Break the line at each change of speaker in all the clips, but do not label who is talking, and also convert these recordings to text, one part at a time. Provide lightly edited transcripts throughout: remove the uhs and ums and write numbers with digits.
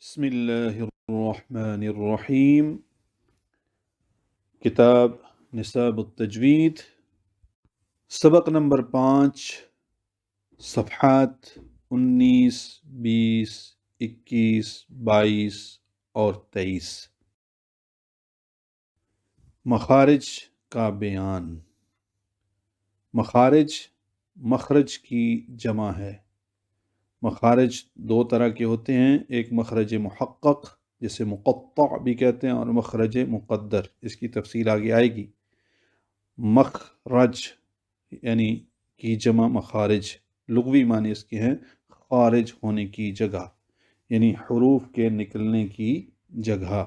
بسم اللہ الرحمن الرحیم۔ کتاب نصاب التجوید، سبق نمبر 5، صفحات 19، 20، 21، 22 اور 23۔ مخارج کا بیان۔ مخارج مخرج کی جمع ہے۔ مخارج دو طرح کے ہوتے ہیں، ایک مخرج محقق جسے مقطع بھی کہتے ہیں، اور مخرج مقدر، اس کی تفصیل آگے آئے گی۔ مخرج یعنی کی جمع مخارج، لغوی معنی اس کے ہیں خارج ہونے کی جگہ، یعنی حروف کے نکلنے کی جگہ۔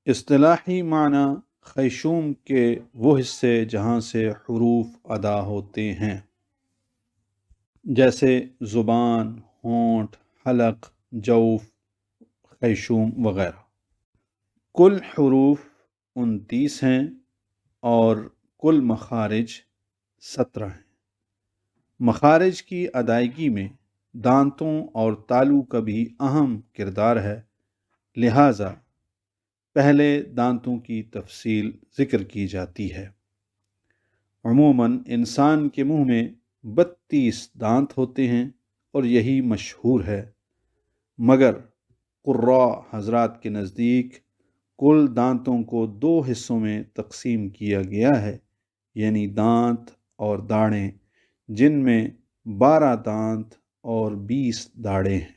اصطلاحی معنی خیشوم کے وہ حصے جہاں سے حروف ادا ہوتے ہیں، جیسے زبان، ہونٹ، حلق، جوف، خیشوم وغیرہ۔ کل حروف 29 ہیں اور کل مخارج 17 ہیں۔ مخارج کی ادائیگی میں دانتوں اور تالو کا بھی اہم کردار ہے، لہٰذا پہلے دانتوں کی تفصیل ذکر کی جاتی ہے۔ عموماً انسان کے منہ میں 32 دانت ہوتے ہیں اور یہی مشہور ہے، مگر قراء حضرات کے نزدیک کل دانتوں کو 2 حصوں میں تقسیم کیا گیا ہے، یعنی دانت اور داڑیں، جن میں 12 دانت اور 20 داڑیں ہیں۔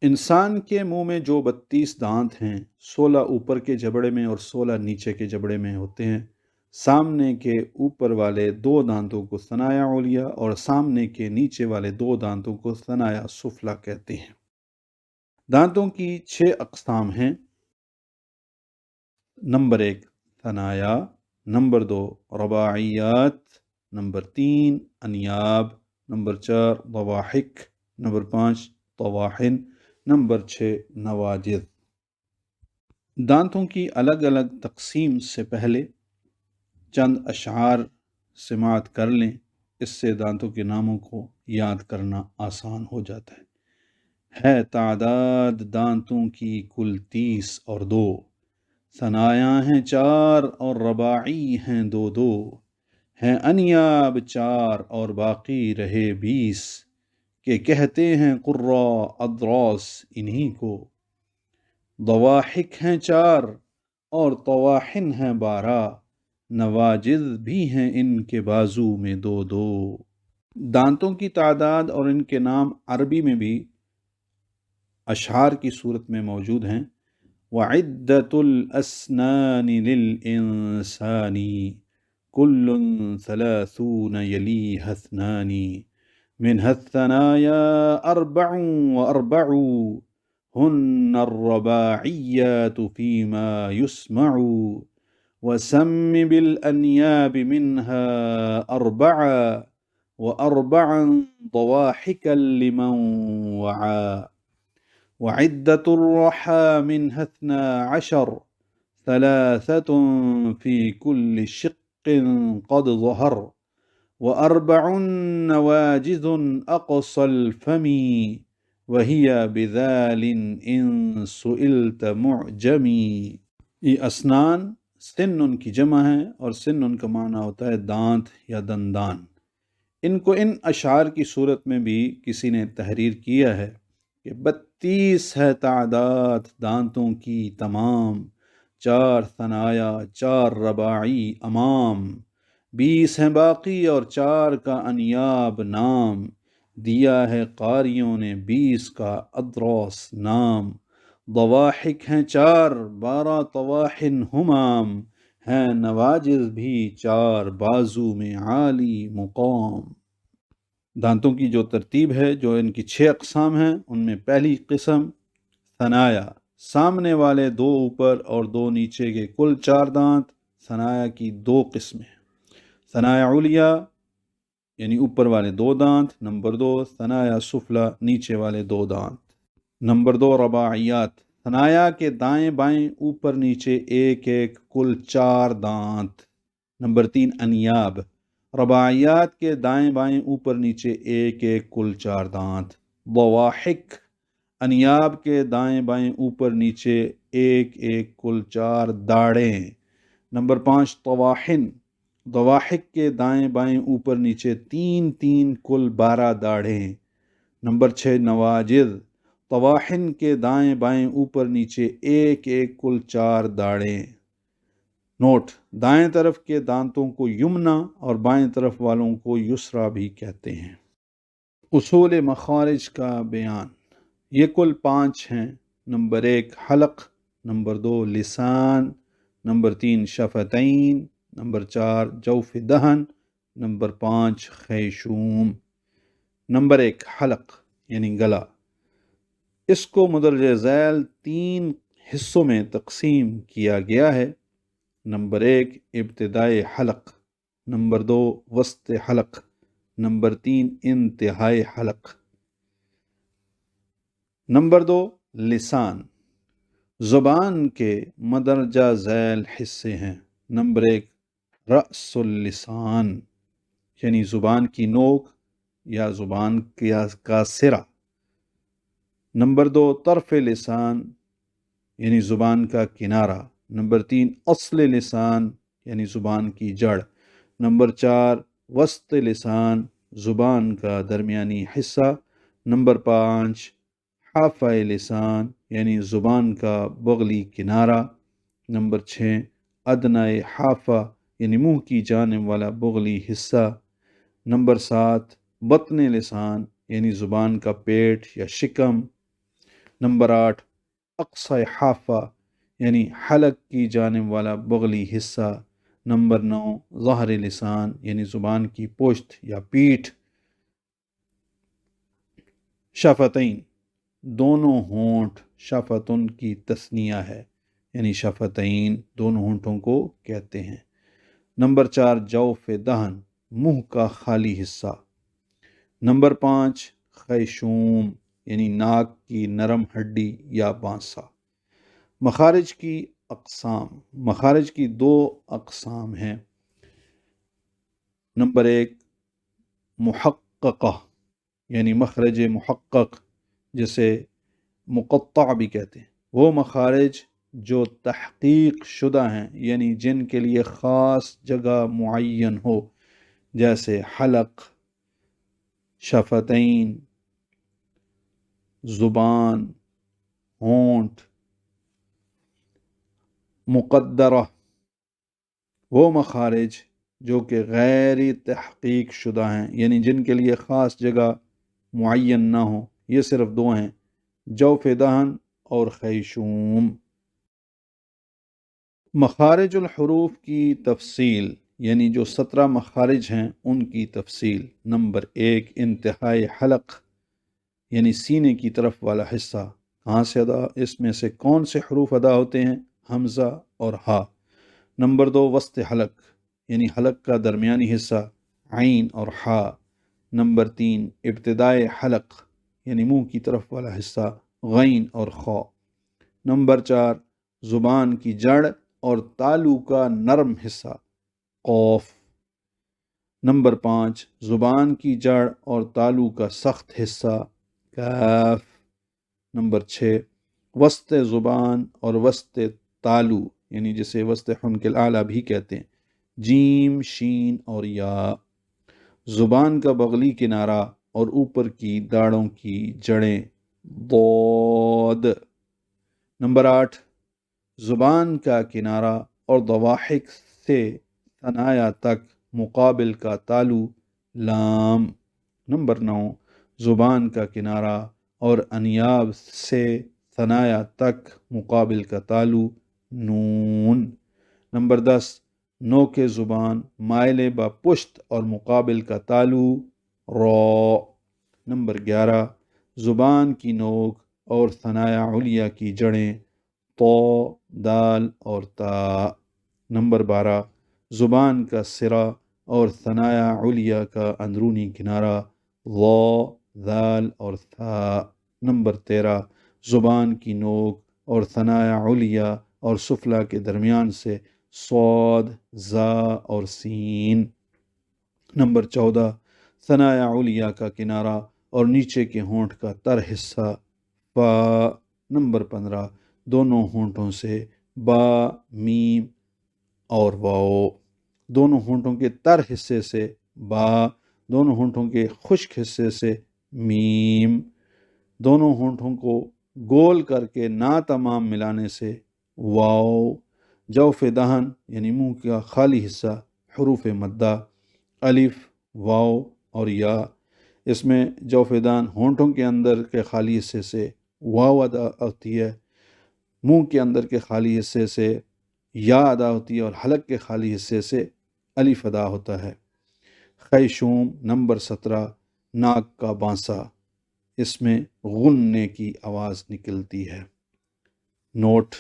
انسان کے منہ میں جو 32 دانت ہیں، 16 اوپر کے جبڑے میں اور 16 نیچے کے جبڑے میں ہوتے ہیں۔ سامنے کے اوپر والے 2 دانتوں کو ثنایا علیہ اور سامنے کے نیچے والے 2 دانتوں کو ثنایا سفلی کہتے ہیں۔ دانتوں کی 6 اقسام ہیں۔ نمبر 1 ثنایا، نمبر 2 رباعیات، نمبر 3 انیاب، نمبر 4 ضواحک، نمبر 5 طواحن، نمبر 6 نواجذ۔ دانتوں کی الگ الگ تقسیم سے پہلے چند اشعار سماعت کر لیں، اس سے دانتوں کے ناموں کو یاد کرنا آسان ہو جاتا ہے تعداد دانتوں کی کل 30 اور 2، ثنایا ہیں 4 اور رباعی ہیں 2 ہیں انیاب 4 اور باقی رہے 20، کہ کہتے ہیں قراء اضراس انہی کو، ضواحک ہیں 4 اور طواحن ہیں 12، نواجذ بھی ہیں ان کے بازو میں 2 دانتوں کی تعداد اور ان کے نام عربی میں بھی اشعار کی صورت میں موجود ہیں۔ وعدۃ الاسنان للانسان کل 30 یلیہا 2، منہا الثنایا 44 ہن الرباعیات فیما یسمع، وسم بالانیاب منها 4 و4 ضواحکا لمن وعا، وعدة الرحى منها 12 3 في كل شق قد ظهر، و4 نواجذ أقصى الفم، وهي بذال إن سئلت معجمی۔ یہ اسنان سن ان کی جمع ہے اور سن ان کا معنی ہوتا ہے دانت یا دندان۔ ان کو ان اشعار کی صورت میں بھی کسی نے تحریر کیا ہے کہ 32 ہے تعداد دانتوں کی تمام، 4 ثنایا 4 رباعی امام، 20 ہیں باقی اور 4 کا انیاب نام، دیا ہے قاریوں نے 20 کا اضراس نام، ضواحک ہیں 4 12 طواحن ہمام، ہیں نواجذ بھی 4 بازو میں عالی مقام۔ دانتوں کی جو ترتیب ہے، جو ان کی 6 اقسام ہیں، ان میں پہلی قسم ثنایا، سامنے والے 2 اوپر اور 2 نیچے کے کل 4 دانت۔ ثنایا کی 2 قسمیں، ثنایا علیہ یعنی اوپر والے 2 دانت، نمبر 2 ثنایا سفلی نیچے والے 2 دانت، نمبر 2 رباعیات، ثنایا کے دائیں بائیں اوپر نیچے ایک کل 4 دانت، نمبر 3 انیاب، رباعیات کے دائیں بائیں اوپر نیچے ایک کل 4 دانت، ضواحک انیاب کے دائیں بائیں اوپر نیچے ایک ایک کل 4 داڑیں۔ نمبر 5 طواحن، ضواحک کے دائیں بائیں اوپر نیچے 3 3 کل 12 داڑیں۔ نمبر 6 نواجذ، طواحن کے دائیں بائیں اوپر نیچے ایک ایک کل 4 داڑیں۔ نوٹ: دائیں طرف کے دانتوں کو یمنا اور بائیں طرف والوں کو یسرا بھی کہتے ہیں۔ اصول مخارج کا بیان، یہ کل 5 ہیں۔ نمبر 1 حلق، نمبر 2 لسان، نمبر 3 شفتین، نمبر 4 جوف دہن، نمبر 5 خیشوم۔ نمبر 1 حلق یعنی گلا، اس کو مدرجہ ذیل 3 حصوں میں تقسیم کیا گیا ہے۔ نمبر 1 ابتدائے حلق، نمبر 2 وسط حلق، نمبر 3 انتہائی حلق۔ نمبر 2 لسان، زبان کے مدرجہ ذیل حصے ہیں۔ نمبر 1 رأس اللسان یعنی زبان کی نوک یا زبان کا سرا۔ نمبر 2 طرف لسان یعنی زبان کا کنارہ۔ نمبر 3 اصل لسان یعنی زبان کی جڑ۔ نمبر 4 وسط لسان، زبان کا درمیانی حصہ۔ نمبر 5 حافہ لسان یعنی زبان کا بغلی کنارہ۔ نمبر 6 ادنائے حافہ یعنی منہ کی جانب والا بغلی حصہ۔ نمبر 7 بطن لسان یعنی زبان کا پیٹ یا شکم۔ نمبر 8 اقصی حافہ یعنی حلق کی جانب والا بغلی حصہ۔ نمبر 9 ظہر لسان یعنی زبان کی پشت یا پیٹھ۔ شفتین، دونوں ہونٹ، شفتن کی تثنیہ ہے یعنی شفتین دونوں ہونٹوں کو کہتے ہیں۔ نمبر 4 جوف دہن، منہ کا خالی حصہ۔ نمبر 5 خیشوم یعنی ناک کی نرم ہڈی یا بانسا۔ مخارج کی اقسام، مخارج کی 2 اقسام ہیں۔ نمبر 1 محققہ یعنی مخرج محقق، جسے مقطع بھی کہتے ہیں، وہ مخارج جو تحقیق شدہ ہیں یعنی جن کے لیے خاص جگہ معین ہو، جیسے حلق، شفتین، زبان، ہونٹ۔ مقدرہ، وہ مخارج جو کہ غیر تحقیق شدہ ہیں یعنی جن کے لیے خاص جگہ معین نہ ہو، یہ صرف 2 ہیں، جوف دہن اور خیشوم۔ مخارج الحروف کی تفصیل یعنی جو 17 مخارج ہیں ان کی تفصیل۔ نمبر 1 انتہائی حلق یعنی سینے کی طرف والا حصہ، کہاں سے اس میں سے کون سے حروف ادا ہوتے ہیں؟ حمزہ اور ہا۔ نمبر 2 وسط حلق یعنی حلق کا درمیانی حصہ، عین اور ہا۔ نمبر 3 ابتدائے حلق یعنی منہ کی طرف والا حصہ، غین اور خا۔ نمبر 4 زبان کی جڑ اور تالو کا نرم حصہ، قوف۔ نمبر 5 زبان کی جڑ اور تالو کا سخت حصہ، کاف۔ نمبر 6 وسط زبان اور وسط تالو یعنی جسے وسط حنک الاعلیٰ بھی کہتے ہیں، جیم، شین اور یا۔ زبان کا بغلی کنارہ اور اوپر کی داڑوں کی جڑیں، ضاد۔ نمبر 8 زبان کا کنارہ اور ضواحک سے ثنایا تک مقابل کا تالو، لام۔ نمبر 9 زبان کا کنارہ اور انیاب سے ثنایا تک مقابل کا تالو، نون۔ نمبر 10 نوک زبان مائل با پشت اور مقابل کا تالو، را۔ نمبر 11 زبان کی نوک اور ثنایا علیہ کی جڑیں، طا، دال اور تا۔ نمبر 12 زبان کا سرا اور ثنایا علیہ کا اندرونی کنارہ، ظا، ذال اور ثا۔ نمبر 13 زبان کی نوک اور ثنایا علیہ اور سفلا کے درمیان سے، صاد، زا اور سین۔ نمبر 14 ثنایا علیہ کا کنارہ اور نیچے کے ہونٹ کا تر حصہ، فا۔ نمبر 15، دونوں ہونٹوں سے با، میم اور واؤ، دونوں ہونٹوں کے تر حصے سے با، دونوں ہونٹوں کے خشک حصے سے میم، دونوں ہونٹوں کو گول کر کے نا تمام ملانے سے واو، جوف دہن یعنی منہ کا خالی حصہ حروف مدہ الف، واو اور یا، اس میں جوف دہن ہونٹوں کے اندر کے خالی حصے سے واو ادا ہوتی ہے، منہ کے اندر کے خالی حصے سے یا ادا ہوتی ہے اور حلق کے خالی حصے سے الف ادا ہوتا ہے۔ خیشوم نمبر 17، ناک کا بانسا، اس میں غننے کی آواز نکلتی ہے۔ نوٹ: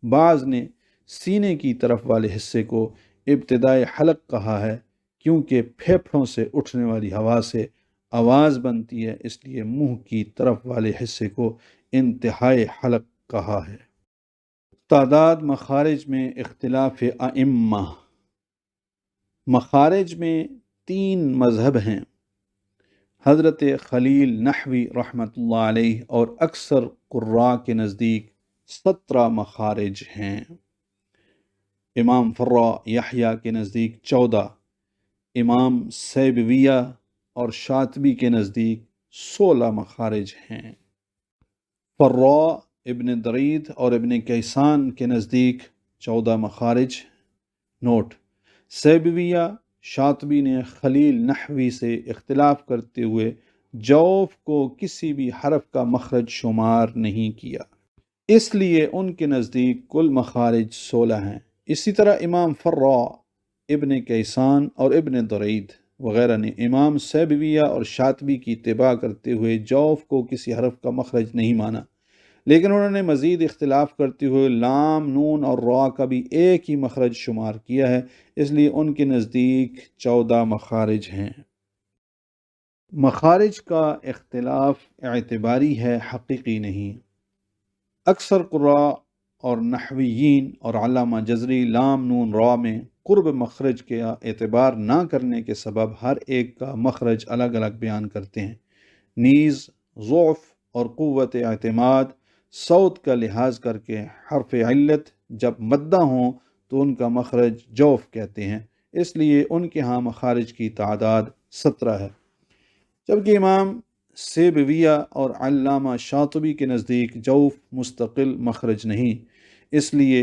بعض نے سینے کی طرف والے حصے کو ابتدائے حلق کہا ہے کیونکہ پھیپھڑوں سے اٹھنے والی ہوا سے آواز بنتی ہے، اس لیے منہ کی طرف والے حصے کو انتہائے حلق کہا ہے۔ تعداد مخارج میں اختلاف ائمہ۔ مخارج میں 3 مذہب ہیں۔ حضرت خلیل نحوی رحمۃ اللہ علیہ اور اکثر قراء کے نزدیک 17 مخارج ہیں۔ امام فرا یحییٰ کے نزدیک 14، امام سیبویہ اور شاطبی کے نزدیک 16 مخارج ہیں۔ فرا، ابن درید اور ابن کیسان کے نزدیک 14 مخارج۔ نوٹ: سیبویہ، شاطبی نے خلیل نحوی سے اختلاف کرتے ہوئے جوف کو کسی بھی حرف کا مخرج شمار نہیں کیا، اس لیے ان کے نزدیک کل مخارج 16 ہیں۔ اسی طرح امام فرا، ابن کیسان اور ابن درید وغیرہ نے امام سیبویہ اور شاطبی کی اتباع کرتے ہوئے جوف کو کسی حرف کا مخرج نہیں مانا، لیکن انہوں نے مزید اختلاف کرتے ہوئے لام، نون اور را کا بھی ایک ہی مخرج شمار کیا ہے، اس لیے ان کے نزدیک 14 مخارج ہیں۔ مخارج کا اختلاف اعتباری ہے، حقیقی نہیں۔ اکثر قراء اور نحویین اور علامہ جزری لام، نون، را میں قرب مخرج کے اعتبار نہ کرنے کے سبب ہر ایک کا مخرج الگ الگ بیان کرتے ہیں۔ نیز ضعف اور قوت اعتماد صوت کا لحاظ کر کے حرف علت جب مدہ ہوں تو ان کا مخرج جوف کہتے ہیں، اس لیے ان کے ہاں مخارج کی تعداد 17 ہے، جبکہ امام سیبویہ اور علامہ شاطبی کے نزدیک جوف مستقل مخرج نہیں، اس لیے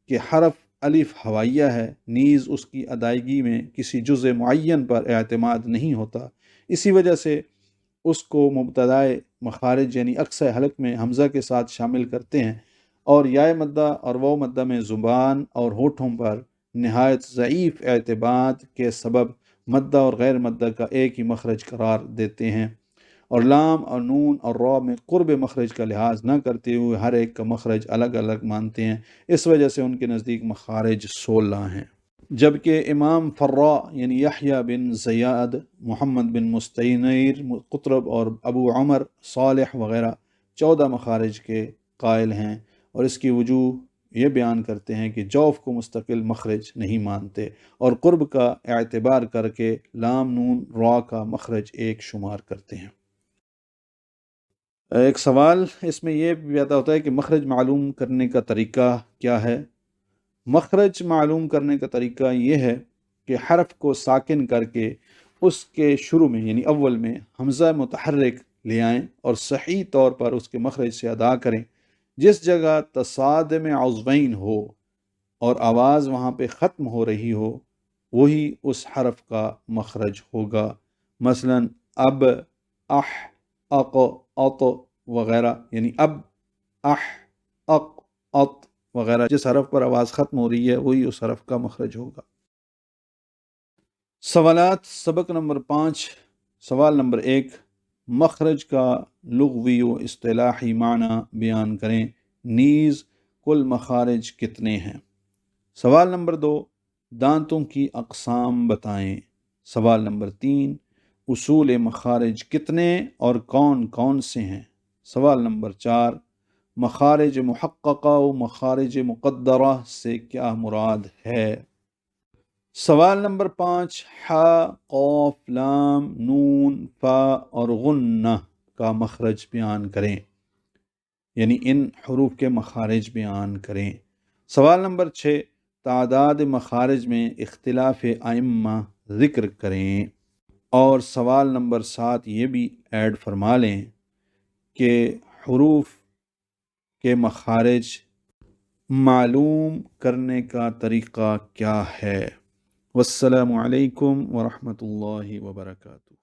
کہ حرف الف ہوائیہ ہے، نیز اس کی ادائیگی میں کسی جزء معین پر اعتماد نہیں ہوتا، اسی وجہ سے اس کو مبتدائے مخارج یعنی اقصی حلق میں حمزہ کے ساتھ شامل کرتے ہیں، اور یائے مدہ اور واو مدہ میں زبان اور ہونٹوں پر نہایت ضعیف اعتماد کے سبب مدہ اور غیر مدہ کا ایک ہی مخرج قرار دیتے ہیں، اور لام اور نون اور را میں قرب مخرج کا لحاظ نہ کرتے ہوئے ہر ایک کا مخرج الگ الگ مانتے ہیں، اس وجہ سے ان کے نزدیک مخارج 16 ہیں۔ جبکہ امام فرا یعنی یحییٰ بن زیاد، محمد بن مستنیر، قطرب اور ابو عمر صالح وغیرہ 14 مخارج کے قائل ہیں، اور اس کی وجوہ یہ بیان کرتے ہیں کہ جوف کو مستقل مخرج نہیں مانتے اور قرب کا اعتبار کر کے لام، نون، را کا مخرج ایک شمار کرتے ہیں۔ ایک سوال اس میں یہ پیدا ہوتا ہے کہ مخرج معلوم کرنے کا طریقہ کیا ہے؟ مخرج معلوم کرنے کا طریقہ یہ ہے کہ حرف کو ساکن کر کے اس کے شروع میں یعنی اول میں حمزہ متحرک لے آئیں اور صحیح طور پر اس کے مخرج سے ادا کریں۔ جس جگہ تصادم عضوین ہو اور آواز وہاں پہ ختم ہو رہی ہو وہی اس حرف کا مخرج ہوگا، مثلا اب، اح، اق، اط وغیرہ، یعنی اب، اح، اق، اط وغیرہ، جس حرف پر آواز ختم ہو رہی ہے وہی اس حرف کا مخرج ہوگا۔ سوالات، سبق نمبر 5۔ سوال نمبر 1، مخرج کا لغوی و اصطلاحی معنی بیان کریں، نیز کل مخارج کتنے ہیں؟ سوال نمبر 2، دانتوں کی اقسام بتائیں۔ سوال نمبر 3، اصول مخارج کتنے اور کون کون سے ہیں؟ سوال نمبر 4، مخارج محققہ و مخارج مقدرہ سے کیا مراد ہے؟ سوال نمبر 5، ح، قاف، لام، نون، فا اور غنہ کا مخرج بیان کریں۔ یعنی ان حروف کے مخارج بیان کریں۔ سوال نمبر 6، تعداد مخارج میں اختلاف ائمہ ذکر کریں۔ اور سوال نمبر 7 یہ بھی ایڈ فرما لیں کہ حروف کے مخارج معلوم کرنے کا طریقہ کیا ہے۔ والسلام علیکم ورحمۃ اللہ وبرکاتہ۔